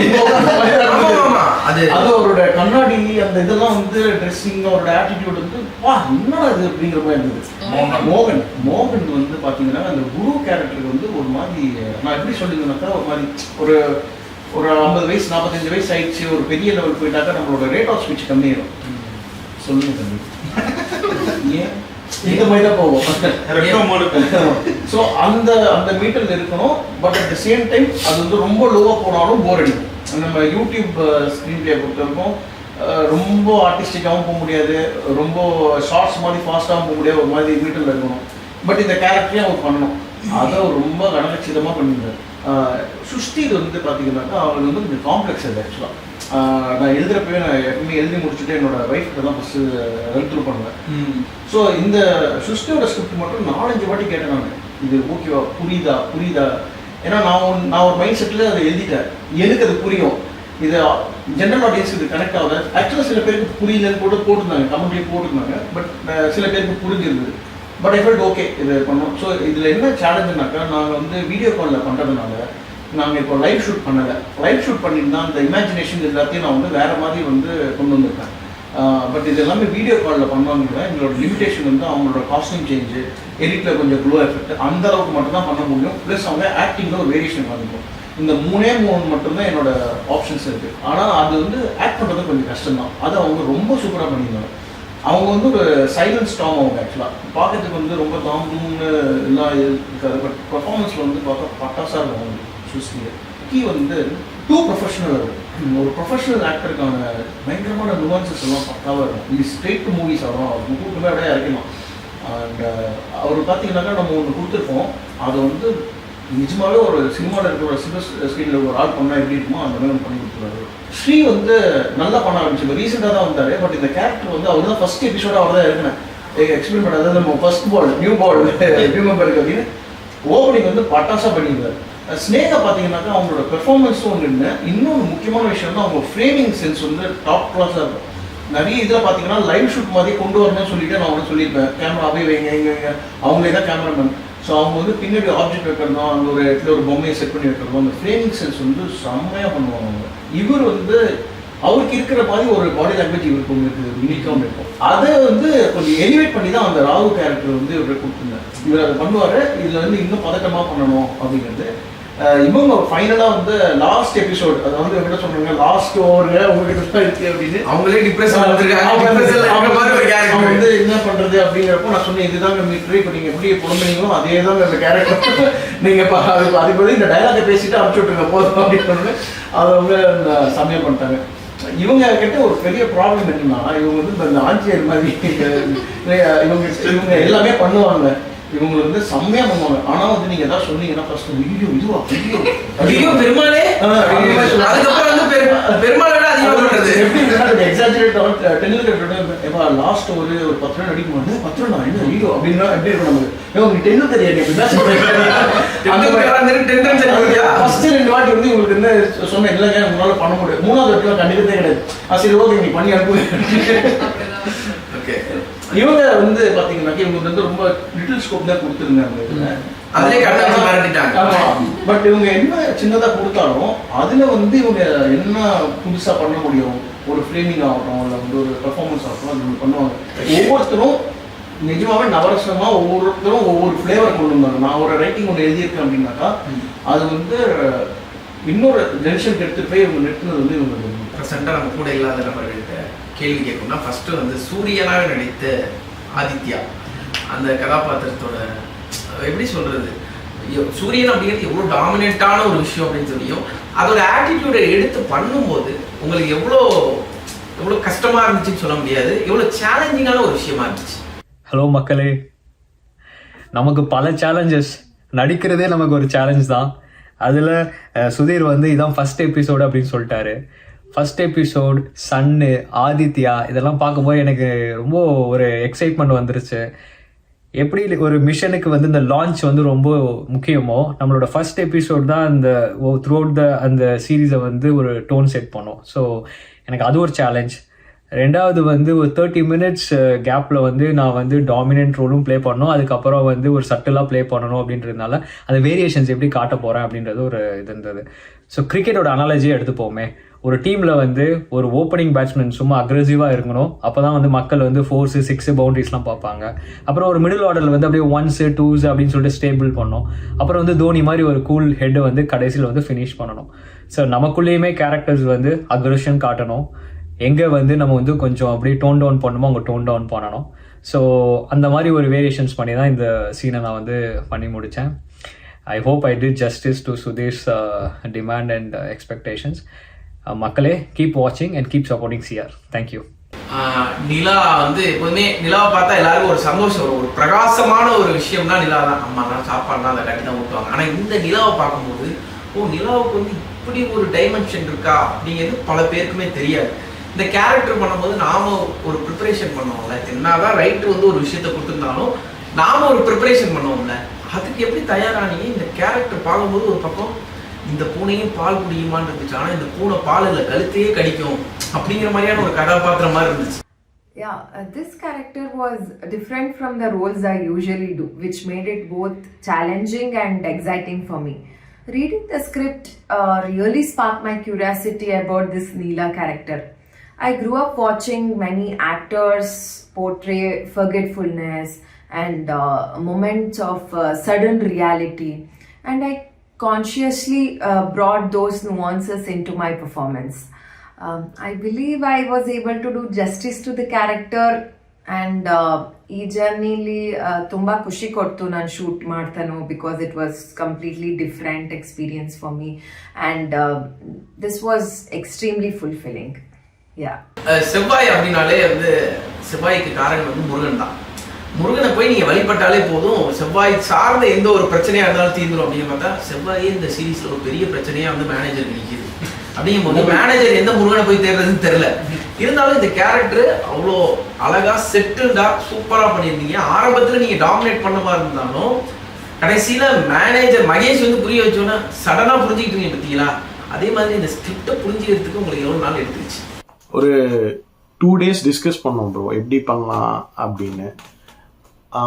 அது அவரோட கண்ணாடி அந்த இதெல்லாம் வந்து ட்ரெஸ்ஸிங் அவரோட ஆட்டிடியூட் வந்து வா என்னடா இது அப்படிங்கிற மாதிரி இருந்தது. மோகன் வந்து பார்த்தீங்கன்னா அந்த குரு கேரக்டருக்கு வந்து ஒரு மாதிரி நான் எப்படி சொல்லியிருந்தேன்னாக்கா ஒரு மாதிரி ஒரு 50 வயசு 45 வயசு ஆயிடுச்சு ஒரு பெரிய லெவல் போயிட்டாக்கா நம்மளோட ரேட் ஆஃப் ஸ்பீச் கம்மியாயிடும். சொல்லுங்க தம்பி ஏன் இந்த மாதிரி தான் போவோம். ஸோ அந்த மீட்டர்ல இருக்கணும். But at the same time அது வந்து ரொம்ப லோவாக போனாலும் போர் அடிக்கும். நம்ம யூடியூப் ஸ்க்ரீன் பிளே பொறுத்தவரைக்கும் ரொம்ப ஆர்டிஸ்டிக்காகவும் போக முடியாது, ரொம்ப ஷார்ட்ஸ் மாதிரி ஃபாஸ்ட்டாகவும் போக முடியாது, ஒரு மாதிரி மீட்டரில் இருக்கணும். பட் இந்த கேரக்டரையும் அவர் பண்ணணும். அதை அவர் ரொம்ப கனகச்சிதமாக பண்ணியிருந்தார். சுஷ்டி வந்து பார்த்தீங்கன்னாக்கா அவருக்கு வந்து கொஞ்சம் காம்ப்ளெக்ஸ் அது ஆக்சுவலாக. நான் எழுதுறப்பவே நான் எப்பவுமே எழுதி முடிச்சுட்டு என்னோட ஒய்ஃப்கிட்ட தான் ஃபஸ்ட்டு ரன் த்ரூ பண்ணுவேன். ஸோ இந்த சுஷ்டியோட ஸ்கிரிப்ட் மட்டும் 4-5 வாட்டி கேட்டேன் நான், இது ஓகேவா புரியுதா ஏன்னா நான் ஒரு மைண்ட் செட்டில் அதை எழுதிட்டேன், எனக்கு அது புரியும், இது ஜென்ரல் ஆடியன்ஸுக்கு இது கனெக்ட் ஆகுது. ஆக்சுவலாக சில பேருக்கு புரியலன்னு கூட போட்டிருந்தாங்க, கமெண்ட்லேயே போட்டிருந்தாங்க. பட் சில பேருக்கு புரிஞ்சிருந்தது. பட் ஐ ஃபெல்ட் ஓகே இது பண்ணோம். ஸோ இதில் என்ன சேலஞ்சுனாக்கா நாங்கள் வந்து வீடியோ காலில் பண்ணுறதுனால நாங்கள் இப்போ லைவ் ஷூட் பண்ணலை. லைவ் ஷூட் பண்ணியிருந்தா அந்த இமேஜினேஷன் எல்லாத்தையும் நான் வந்து வேறு மாதிரி வந்து கொண்டு வந்திருக்கேன். பட் இது எல்லாமே வீடியோ காலில் பண்ணுவாங்க. எங்களோட லிமிடேஷன் வந்து அவங்களோட காஸ்டியூம் சேஞ்சு, எடிட்டில் கொஞ்சம் க்ளோ எஃபெக்ட் அந்த அளவுக்கு மட்டும் தான் பண்ண முடியும். ப்ளஸ் அவங்க ஆக்டிங்கில் ஒரு வேரியேஷன் வந்துடும். இந்த 3 மட்டும்தான் என்னோட ஆப்ஷன்ஸ் இருக்குது. ஆனால் அது வந்து ஆக்ட் பண்ணுறது கொஞ்சம் கஷ்டம்தான். அதை அவங்க ரொம்ப சூப்பராக பண்ணியிருந்தாங்க. அவங்க வந்து ஒரு சைலன்ஸ் ஸ்டாங் அவங்க ஆக்சுவலாக பார்க்கறதுக்கு வந்து ரொம்ப தாம்பூன்னு எல்லாம் இருக்காது. பட் பர்ஃபார்மன்ஸில் வந்து பார்க்க பட்டாசாக இருக்கும் அவங்க. சுஸ்தி வந்து டூ ப்ரொஃபஷனல், ஒரு ப்ரொஃபஷனல் ஆக்டருக்கான பயங்கரமான நுவான்சஸ் எல்லாம் பக்காவாக இருக்கும். இது ஸ்ட்ரெயிட் டு மூவிஸ் ஆகும், அவர் கூட்டமே அப்படியே இறக்கலாம். அண்ட் அவர் பார்த்தீங்கன்னாக்கா நம்ம ஒன்று கொடுத்துருக்கோம், அதை வந்து நிஜமாவே ஒரு சினிமாவில் இருக்கிற ஒரு சில்வர் ஸ்க்ரீனில் ஒரு ஆள் பண்ணால் எப்படி இருக்குமோ அந்த மாதிரி பண்ணி கொடுத்துருவாரு. ஸ்ரீ வந்து நல்லா பண்ண ஆரம்பிச்சு ரீசெண்டாக தான் வந்தார். பட் இந்த கேரக்டர் வந்து அவர் தான் ஃபர்ஸ்ட் எபிசோட அவர் தான் இருக்கிறேன் எக்ஸ்பிளைன் பண்ண. அதாவது நம்ம ஃபர்ஸ்ட் பால் நியூ மெம்பர் இருக்கு அப்படின்னு ஓப்பனிங் வந்து பட்டாசாக பண்ணியிருந்தார். ஸ்னேகா பார்த்தீங்கன்னாக்கா அவங்களோட பெர்ஃபார்மன்ஸும் ஒன்று. இன்னொன்று முக்கியமான விஷயம் தான் அவங்க ஃப்ரேமிங் சென்ஸ் வந்து டாப் கிளாஸாக இருக்கும். நிறைய இதில் பார்த்தீங்கன்னா லைவ் ஷூட் மாதிரி கொண்டு வரணும்னு சொல்லிட்டு நான் வந்து சொல்லியிருப்பேன், கேமரா அப்படியே வைங்க அவங்களே தான் கேமராமேன். ஸோ அவங்க வந்து பின்னாடி ஆப்ஜெக்ட் வைக்கிறதும் அந்த ஒரு இடத்துல ஒரு பொம்மையை செட் பண்ணி வைக்கிறதும் அந்த ஃப்ரேமிங் சென்ஸ் வந்து செம்மையாக பண்ணுவாங்க அவங்க. இவர் வந்து அவருக்கு இருக்கிற மாதிரி ஒரு பாடி லாங்குவேஜ் இவருக்கு ஒன்று இருக்குது, யூனிக்காகவும் இருக்கும். அதை வந்து கொஞ்சம் எலிவேட் பண்ணி தான் அந்த ராகு கேரக்டர் வந்து இவரை கொடுத்துருந்தேன். இவர் அதை பண்ணுவார். இதில் வந்து இன்னும் பதட்டமாக பண்ணணும் அப்படிங்கிறது. இவங்க ஃபைனலாக வந்து லாஸ்ட் எபிசோட், அதாவது என்ன சொல்றாங்க லாஸ்ட் ஓவருங்க உங்ககிட்ட தான் இருக்கு அப்படின்னு அவங்களே டிப்ரெஷன் வந்து என்ன பண்றது அப்படிங்கிறப்போ நான் சொன்னேன், இதுதாங்க மீட்ரு, இப்போ நீங்க எப்படி புலம்புனீங்களோ அதே தான் அந்த கேரக்டர் நீங்க அதுக்கு வந்து இந்த டைலாகை பேசிட்டு அனுப்பிச்சு விட்டுருங்க போதும் அப்படின்னு சொன்னேன். அதை அவங்க சமயம் பண்ணிட்டாங்க. இவங்க கிட்ட ஒரு பெரிய ப்ராப்ளம் என்னன்னா, இவங்க வந்து இந்த ஆட்சியர் மாதிரி இவங்க எல்லாமே பண்ணுவாங்க, இவங்க வந்து செம்மையா பண்ணுவாங்க. ஆனா வந்து நீங்க ஏதாவது சொன்னீங்கன்னா ஃபர்ஸ்ட் வீடியோ இதுவா வீடியோ பெருமாளே அதுக்கப்புறம் வந்து பெருமாளோட அதிகமா பண்றது எப்படி எக்ஸாஜரேட் டென்னுக்கு லாஸ்ட் ஒரு 10 ரன் அடிக்கும் போது 10 ரன் என்ன வீடியோ அப்படின்னா எப்படி இருக்கும் நமக்கு உங்களுக்கு டென்னு தெரியாது ஃபர்ஸ்ட் 2 வாட்டி வந்து உங்களுக்கு என்ன சொன்ன இல்லைங்க உங்களால பண்ண முடியும், 3வது வாட்டி கண்டிப்பா கிடையாது. சரி ஓகே நீ பண்ணி அனுப்புங்க. இவங்க வந்து பாத்தீங்கன்னா இவங்க வந்து ரொம்ப லிட்டில் ஸ்கோப் தான் கொடுத்துருந்தாங்க. பட் இவங்க என்ன சின்னதா கொடுத்தாலும் அதுல வந்து இவங்க என்ன புதுசா பண்ண முடியும், ஒரு ஃப்ரேமிங் ஆகட்டும் இல்லை வந்து ஒரு பெர்ஃபார்மன்ஸ் ஆகட்டும் அது பண்ணுவாங்க. ஒவ்வொருத்தரும் நிஜமாவே நவரசமா ஒவ்வொருத்தரும் ஒவ்வொரு ஃப்ளேவர் கொண்டு வந்தாங்க. நான் ஒரு ரைட்டிங் ஒன்று எழுதியிருக்கேன் அப்படின்னாக்கா அது வந்து இன்னொரு ஜென்ஷனுக்கு எடுத்துட்டு போய் இவங்க நிறுத்தினது வந்து இவங்க ப்ரெசென்ட்டாக நம்ம கூட இல்லாத நபர்கள்ட்ட கேள்வி கேட்கணும்னா ஃபஸ்ட்டு வந்து சூரியனாக நடித்த ஆதித்யா அந்த கதாபாத்திரத்தோட எப்படி சொல்கிறது, சூரியன் அப்படிங்கிறது எவ்வளோ டாமினேட்டான ஒரு விஷயம் அப்படின்னு சொல்லியும் அதோட ஆட்டிடியூடை எடுத்து பண்ணும்போது உங்களுக்கு எவ்வளோ கஷ்டமாக இருந்துச்சுன்னு சொல்ல முடியாது, எவ்வளோ சேலஞ்சிங்கான ஒரு விஷயமா இருந்துச்சு. ஹலோ மக்களே, நமக்கு பல சேலஞ்சஸ், நடிக்கிறதே நமக்கு ஒரு சேலஞ்ச் தான். அதில் சுதீர் வந்து இதான் ஃபஸ்ட் எபிசோடு அப்படின்னு சொல்லிட்டாரு. ஃபஸ்ட் எபிசோட் சன்னு ஆதித்யா இதெல்லாம் பார்க்கும்போது எனக்கு ரொம்ப ஒரு எக்ஸைட்மெண்ட் வந்துருச்சு. எப்படி ஒரு மிஷனுக்கு வந்து இந்த லான்ச் வந்து ரொம்ப முக்கியமோ, நம்மளோட ஃபர்ஸ்ட் எபிசோட் தான் அந்த த்ரூ அவுட் அந்த சீரீஸை வந்து ஒரு டோன் செட் பண்ணோம். ஸோ எனக்கு அது ஒரு சேலஞ்ச். ரெண்டாவது வந்து ஒரு 30 மினிட்ஸ் கேப்பில் வந்து நான் வந்து டாமினன்ட் ரோலும் ப்ளே பண்ணணும், அதுக்கப்புறம் வந்து ஒரு சட்டிலாக ப்ளே பண்ணணும் அப்படின்றதுனால அந்த வேரியேஷன்ஸ் எப்படி காட்ட போகிறேன் அப்படின்றது ஒரு இது இருந்தது. ஸோ கிரிக்கெட்டோட அனாலஜியை எடுத்துப்போமே, ஒரு டீமில் வந்து ஒரு ஓப்பனிங் பேட்ஸ்மேன் சும்மா அக்ரெசிவாக இருக்கணும், அப்போ தான் வந்து மக்கள் வந்து 4s 6 பவுண்டரிஸ்லாம் பார்ப்பாங்க. அப்புறம் ஒரு மிடில் ஆர்டரில் வந்து அப்படியே 1s 2s அப்படின்னு சொல்லிட்டு ஸ்டேபிள் பண்ணணும். அப்புறம் வந்து தோனி மாதிரி ஒரு கூல் ஹெட்டை வந்து கடைசியில் வந்து ஃபினிஷ் பண்ணணும். ஸோ நமக்குள்ளேயுமே கேரக்டர்ஸ் வந்து அக்ரெஷன் காட்டணும், எங்கே வந்து நம்ம வந்து கொஞ்சம் அப்படியே டோன் டவுன் பண்ணணுமோ அங்கே டோன் டவுன் பண்ணணும். ஸோ அந்த மாதிரி ஒரு வேரியேஷன்ஸ் பண்ணி தான் இந்த சீனை நான் வந்து பண்ணி முடித்தேன். I hope I did justice to Sudheer's demand and expectations. மக்களே, கீப் வாட்சிங் and keep supporting CR. Thank you. Nila வந்து எப்போதுமே நிலாவை பார்த்தா எல்லாருக்கும் ஒரு சந்தோஷம் வரும், ஒரு பிரகாசமான ஒரு விஷயம்னா நிலா தான். அம்மாலாம் சாப்பாடுலாம் அதை கட்டி தான் ஊற்றுவாங்க. ஆனால் இந்த நிலாவை பார்க்கும்போது நிலாவுக்கு வந்து இப்படி ஒரு டைமென்ஷன் இருக்கா அப்படிங்கிறது பல பேருக்குமே தெரியாது. இந்த கேரக்டர் பண்ணும்போது நாம ஒரு ப்ரிப்பரேஷன் பண்ணுவோம்ல, என்னதான் ரைட்டு வந்து ஒரு விஷயத்த கொடுத்துருந்தாலும் நாம ஒரு ப்ரிப்பரேஷன் பண்ணுவோம்ல, அதுக்கு எப்படி தயாரானீங்க? இந்த கேரக்டர் பார்க்கும்போது ஒரு பக்கம் இந்த பூனையும் பால் குடியுமான்னு இருந்துச்சு, ஆனால் இந்த பூனை பால் இல்லை கழுத்தையே கடிக்கும் அப்படிங்கிற மாதிரியான ஒரு கதாபாத்திரம் மாதிரி இருந்துச்சு. Yeah, this character was different from the roles I usually do, which made it both challenging and exciting for me. Reading the script really sparked my curiosity about this Neela character. I grew up watching many actors portray forgetfulness and moments of sudden reality, and I consciously brought those nuances into my performance. I believe I was able to do justice to the character, and ಈ ಜರ್ನಿಲಿ ತುಂಬ ಖುಷಿ ಕೊಡ್ತು ನಾನು ಶೂಟ್ ಮಾಡ್ತಾನೋ, because it was completely different experience for me, and this was extremely fulfilling. செவ்வாய் அப்படின்னாலே வந்து செவ்வாய்க்கு காரணம் வந்து முருகன் தான். முருகனை போய் நீங்க வழிபட்டாலே போதும், செவ்வாய் சார்ந்த எந்த ஒரு பிரச்சனையா இருந்தாலும் தீர்ந்துடும் அப்படின்னு பார்த்தா, செவ்வாயே இந்த சீரீஸ்ல ஒரு பெரிய பிரச்சனையா வந்து மேனேஜருக்கு நிற்கிது. அப்படிங்கும்போது மேனேஜர் எந்த முருகனை போய் தேடுறதுன்னு தெரியல. இருந்தாலும் இந்த கேரக்டர் அவ்வளோ அழகா செட்டில்டா சூப்பரா பண்ணியிருந்தீங்க. ஆரம்பத்துல நீங்க டாமினேட் பண்ண மாதிரி இருந்தாலும் கடைசியில மேனேஜர் மகேஷ் வந்து புரிய வச்சோன்னா சடனா புரிஞ்சுக்கிட்டீங்க பார்த்தீங்களா? அதே மாதிரி இந்த ஸ்கிரிப்டை புரிஞ்சுக்கிறதுக்கு உங்களுக்கு எவ்வளோ நாள் எடுத்துருச்சு? ஒரு 2 days டிஸ்கஸ் பண்ணோம் ப்ரோ, எப்படி பண்ணலாம் அப்படின்னு.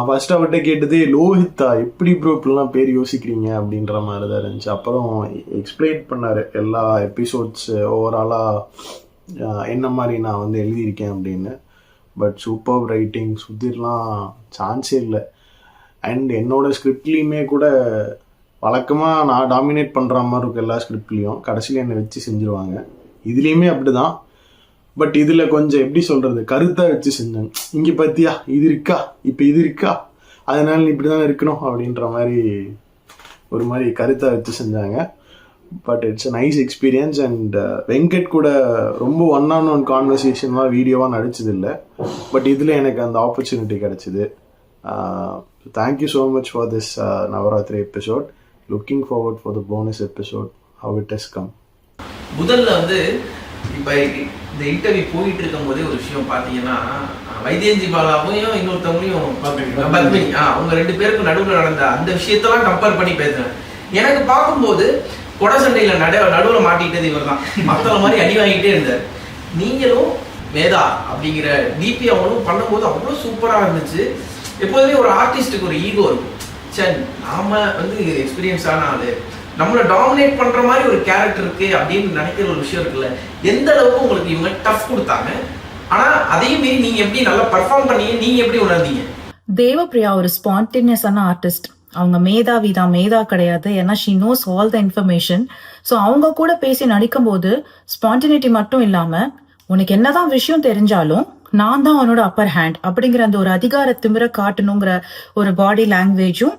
ஃபர்ஸ்ட் அவர்கிட்ட கேட்டது லோஹித்தா, எப்படி ப்ரோ இப்படிலாம் பேர் யோசிக்கிறீங்க அப்படின்ற மாதிரி தான் இருந்துச்சு. அப்புறம் எக்ஸ்பிளைன் பண்ணார் எல்லா எபிசோட்ஸ் ஓவராலாக என்ன மாதிரி நான் வந்து எழுதியிருக்கேன் அப்படின்னு. பட் சூப்பர் ரைட்டிங், சுத்திர்லாம் சான்ஸே இல்லை. அண்ட் என்னோடய ஸ்கிரிப்ட்லேயுமே கூட வழக்கமாக நான் டாமினேட் பண்ணுற மாதிரி இருக்கும் எல்லா ஸ்கிரிப்ட்லேயும், கடைசியில் என்னை வச்சு செஞ்சுருவாங்க. இதுலேயுமே அப்படி தான். பட் இதில் கொஞ்சம் எப்படி சொல்கிறது, கருத்தாக வச்சு செஞ்சாங்க. இங்கே பார்த்தியா இது இருக்கா, இப்போ இது இருக்கா, அதனால நீ இப்படி தான் இருக்கணும் அப்படின்ற மாதிரி ஒரு மாதிரி கருத்தாக வச்சு செஞ்சாங்க. But it's a nice experience. And Venkat கூட ரொம்ப 1-on-1 கான்வர்சேஷன்லாம் வீடியோவாக நடிச்சதில்லை. பட் இதில் எனக்கு அந்த ஆப்பர்ச்சுனிட்டி கிடச்சிது. Thank you so much for this Navratri episode. Looking forward for the bonus episode, how it has come. முதல்ல வந்து இப்போ இந்த இன்டர்வியூ போயிட்டு இருக்கும் போதே ஒரு விஷயம் பார்த்தீங்கன்னா, வைத்தியஞ்சி பாலாவையும் இன்னொருத்தவங்களையும் பத்மினி, அவங்க 2 பேருக்கும் நடுவில் நடந்த அந்த விஷயத்தெல்லாம் கம்பேர் பண்ணி பேசுறேன். எனக்கு பார்க்கும்போது கொடை சண்டையில் நடுவில் மாட்டிக்கிட்டது இவர் தான், மற்ற மாதிரி அடி வாங்கிட்டே இருந்தார். நீங்களும் வேதா அப்படிங்கிற டிபி அவங்களும் பண்ணும்போது அவ்வளோ சூப்பராக இருந்துச்சு. எப்போதுமே ஒரு ஆர்டிஸ்ட்டுக்கு ஒரு ஈகோ இருக்கும், சரி நாம வந்து எக்ஸ்பீரியன்ஸான ஆளு, நம்மளை டாமினேட் பண்ற மாதிரி ஒரு கேரக்டர் இருக்கு அப்படின்னு நினைக்கிற ஒரு விஷயம் இருக்குல்ல. எந்த அளவுக்கு உங்களுக்கு இவங்க டஃப் கொடுத்தாங்க, ஆனா அதையும் மீறி நீங்க எப்படி நல்லா பர்ஃபார்ம் பண்ணீங்க, நீங்க எப்படி உணர்ந்தீங்க? தேவப்பிரியா ஒரு ஸ்பான்டேனியஸான ஆர்டிஸ்ட். அவங்க மேதாவி தான், மேதா கிடையாது. ஏன்னா she knows all the information. So அவங்க கூட பேசி நடிக்கும் போது ஸ்பான்டினிட்டி மட்டும் இல்லாம உனக்கு என்னதான் விஷயம் தெரிஞ்சாலும் நான் தான் அவனோட அப்பர் ஹேண்ட் அப்படிங்கிற அந்த ஒரு அதிகார திமிர காட்டணுங்கிற ஒரு பாடி லாங்குவேஜும்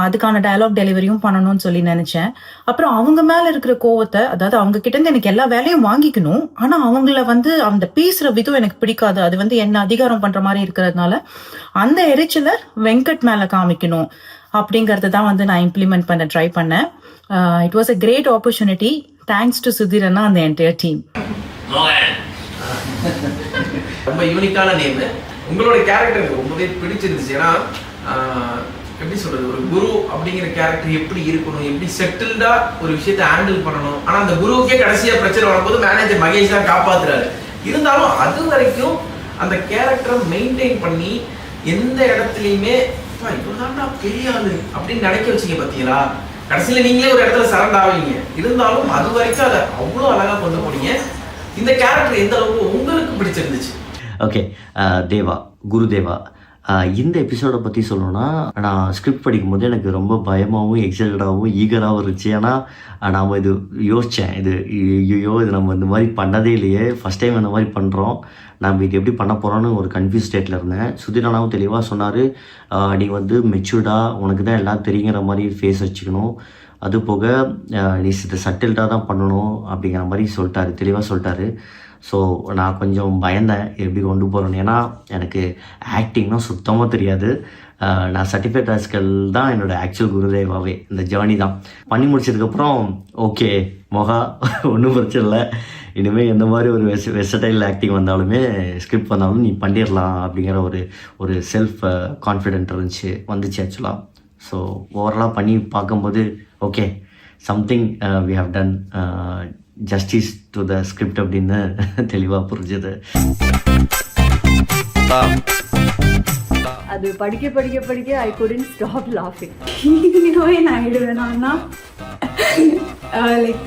அதுக்கான டயலாக் டெலிவரியும் பண்ணணும்னு சொல்லி நினைச்சேன். அப்புறம் அவங்க மேல இருக்கிற கோவத்தை, அதாவது அவங்க கிட்ட இருந்து எனக்கு எல்லா வேலையும் வாங்கிக்கணும், ஆனா அவங்கள அந்த பேசுற விதம் எனக்கு பிடிக்காது. அது என்ன அதிகாரம் பண்ற மாதிரி இருக்கிறதுனால அந்த எரிச்சலை வெங்கட் மேல காமிக்கணும் அப்படிங்கறத தான் நான் இம்ப்ளிமெண்ட் பண்ண ட்ரை பண்ணேன். It was a great opportunity. Thanks to Sudheer அண்ணா அந்த என்டையர் டீம். ரொம்ப யூனிக்கான நேம். உங்களோட கேரக்டர் எனக்கு ரொம்பவே பிடிச்சிருந்துச்சு. ஏன்னா எப்படி சொல்றது, ஒரு குரு அப்படிங்கிற கேரக்டர் எப்படி இருக்கணும், எப்படி செட்டில்டா ஒரு விஷயத்தை ஹேண்டில் பண்ணணும். ஆனா அந்த குருவுக்கே கடைசியா பிரச்சனை வரும்போது மேனேஜர் மகேஷ் தான் காப்பாத்துறாரு. இருந்தாலும் அது வரைக்கும் அந்த கேரக்டரை மெயின்டைன் பண்ணி எந்த இடத்துலையுமே இவர்தான்டா பெரிய ஆளு அப்படின்னு நினைக்க வச்சீங்க பாத்தீங்களா. கடைசியில நீங்களே ஒரு இடத்துல சரண்ட் ஆவீங்க. இருந்தாலும் அது வரைக்கும் அதை அவ்வளோ அழகா கொண்டு போனீங்க. இந்த கேரக்டர் எந்த அளவுக்கு உங்களுக்கு பிடிச்சிருந்துச்சு? ஓகே, தேவா, குருதேவா, இந்த எபிசோடை பற்றி சொல்லணும்னா, நான் ஸ்கிரிப்ட் படிக்கும்போது எனக்கு ரொம்ப பயமாகவும் எக்ஸைட்டடாகவும் ஈகராகவும் இருந்துச்சு. ஏன்னா நாம் இது யோசித்தேன், இது ஐயோ இது நம்ம இந்த மாதிரி பண்ணதே இல்லையே, ஃபஸ்ட் டைம் இந்த மாதிரி பண்ணுறோம், நம்ம இது எப்படி பண்ண போகிறோன்னு ஒரு கன்ஃபியூஸ் ஸ்டேட்டில் இருந்தேன். சுதீரனாவும் தெளிவாக சொன்னார், நீ மெச்சூர்டாக உனக்கு தான் எல்லாம் தெரியுங்கிற மாதிரி ஃபேஸ் வச்சுக்கணும், அது போக நீ இதை சட்டில்டாக தான் பண்ணணும் அப்படிங்கிற மாதிரி சொல்லிட்டாரு, தெளிவாக சொல்லிட்டாரு. ஸோ நான் கொஞ்சம் பயந்தேன் எப்படி கொண்டு போகிறேன்னு. ஏன்னா எனக்கு ஆக்டிங்னா சுத்தமாக தெரியாது. நான் சர்டிஃபைட் ராஸ்கல் தான் என்னோடய ஆக்சுவல் குருதேவாவே. இந்த ஜேர்னி தான் பண்ணி முடிச்சதுக்கப்புறம் ஓகே மொகா ஒன்றும் பிரச்சனை இல்லை, இனிமேல் எந்த மாதிரி ஒரு வெர்சடைல் ஆக்டிங் வந்தாலுமே ஸ்கிரிப்ட் வந்தாலும் நீ பண்ணிடலாம் அப்படிங்கிற ஒரு செல்ஃப் கான்ஃபிடென்ட் வந்துச்சு ஆக்சுவலாக. ஸோ ஓவராலாக பண்ணி பார்க்கும்போது okay something we have done justice to the script அப்படின்னு தெளிவாக புரிஞ்சுது. அது படிக்க படிக்க படிக்க ஐ couldn't stop laughing. ஹீரோயின் ஆயிடுவேன் நான். லைக்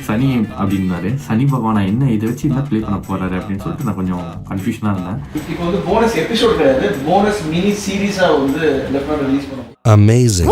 சனி அப்படின்னாரு, சனி பகவானா என்ன இதை வச்சு என்ன ப்ளே பண்ண போறாரு அப்படின்னு சொல்லிட்டு நான் கொஞ்சம் கன்ஃபியூஷனாக இருந்தேன். இப்போ போனஸ் எபிசோட் கிடையாது, போனஸ் மினி சீரீஸாக டெஃபினட்டாக ரிலீஸ் பண்ணுவோம். Amazing.